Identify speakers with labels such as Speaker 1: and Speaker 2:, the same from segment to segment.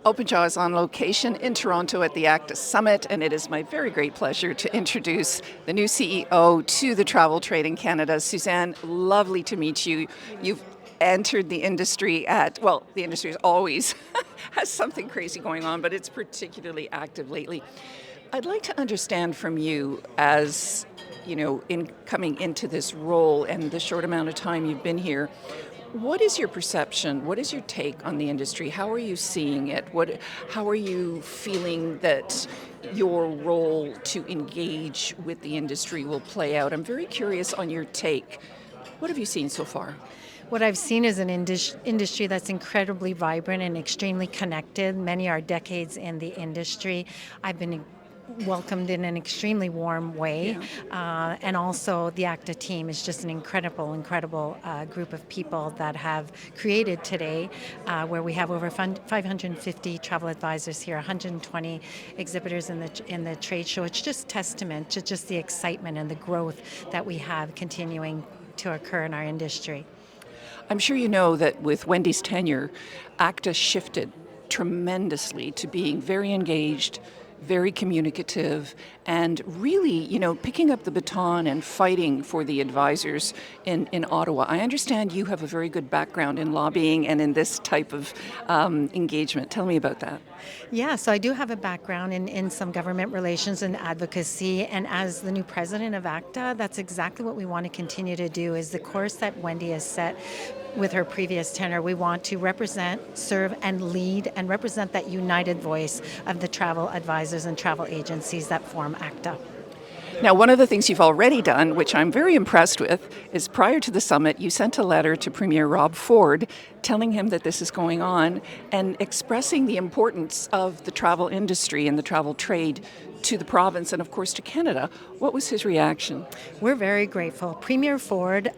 Speaker 1: OpenJaw is on location in Toronto at the ACTA Summit, and it is my very great pleasure to introduce the new CEO to the travel trade in Canada. Suzanne, lovely to meet you. You've entered the industry the industry is always has something crazy going on, but it's particularly active lately. I'd like to understand from you, as you know, in coming into this role and the short amount of time you've been here, what is your perception? What is your take on the industry? How are you seeing it? How are you feeling that your role to engage with the industry will play out? I'm very curious on your take. What have you seen so far?
Speaker 2: What I've seen is an industry that's incredibly vibrant and extremely connected. Many are decades in the industry. I've been welcomed in an extremely warm way.
Speaker 1: Yeah.
Speaker 2: And also the ACTA team is just an incredible group of people that have created today, where we have over 550 travel advisors here, 120 exhibitors in the trade show. It's just testament to just the excitement and the growth that we have continuing to occur in our industry.
Speaker 1: I'm sure you know that with Wendy's tenure, ACTA shifted tremendously to being very engaged, very communicative, and really, picking up the baton and fighting for the advisors in Ottawa. I understand you have a very good background in lobbying and in this type of engagement. Tell me about that.
Speaker 2: Yeah, so I do have a background in some government relations and advocacy, and as the new president of ACTA, that's exactly what we want to continue to do, is the course that Wendy has set with her previous tenure. We want to represent, serve, and lead, and represent that united voice of the travel advisors and travel agencies that form ACTA.
Speaker 1: Now, one of the things you've already done, which I'm very impressed with, is prior to the summit, you sent a letter to Premier Rob Ford telling him that this is going on and expressing the importance of the travel industry and the travel trade to the province and, of course, to Canada. What was his reaction?
Speaker 2: We're very grateful. Premier Ford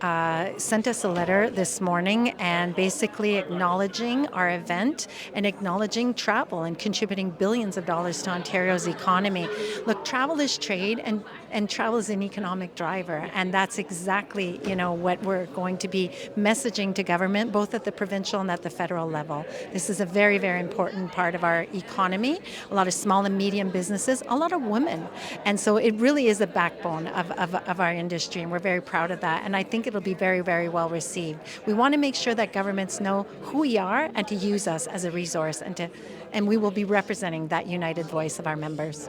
Speaker 2: sent us a letter this morning and basically acknowledging our event and acknowledging travel and contributing billions of dollars to Ontario's economy. Look, travel is trade and travel is an economic driver, and that's exactly what we're going to be messaging to government, both at the provincial and at the federal level. This is a very, very important part of our economy. A lot of small and medium businesses, a lot of women, and so it really is a backbone of our industry, and we're very proud of that, and I think it'll be very, very well received. We want to make sure that governments know who we are and to use us as a resource, and we will be representing that united voice of our members.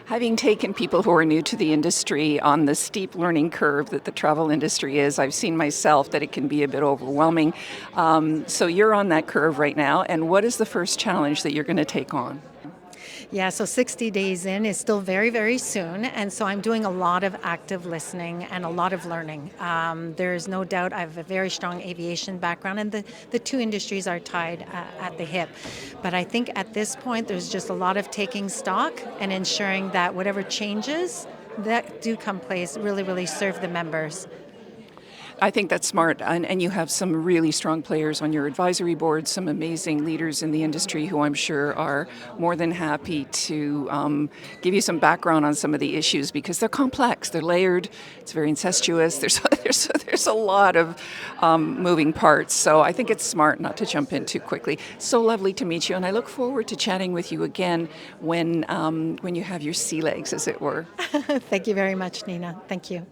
Speaker 1: Having taken people who are new to the industry on the steep learning curve that the travel industry is, I've seen myself that it can be a bit overwhelming. So you're on that curve right now, and what is the first challenge that you're going to take on?
Speaker 2: Yeah, so 60 days in is still very, very soon, and so I'm doing a lot of active listening and a lot of learning. There's no doubt I have a very strong aviation background, and the two industries are tied at the hip. But I think at this point there's just a lot of taking stock and ensuring that whatever changes that do come place really, really serve the members.
Speaker 1: I think that's smart, and you have some really strong players on your advisory board, some amazing leaders in the industry who I'm sure are more than happy to give you some background on some of the issues, because they're complex, they're layered, it's very incestuous, there's a lot of moving parts, so I think it's smart not to jump in too quickly. So lovely to meet you, and I look forward to chatting with you again when you have your sea legs, as it were.
Speaker 2: Thank you very much, Nina. Thank you.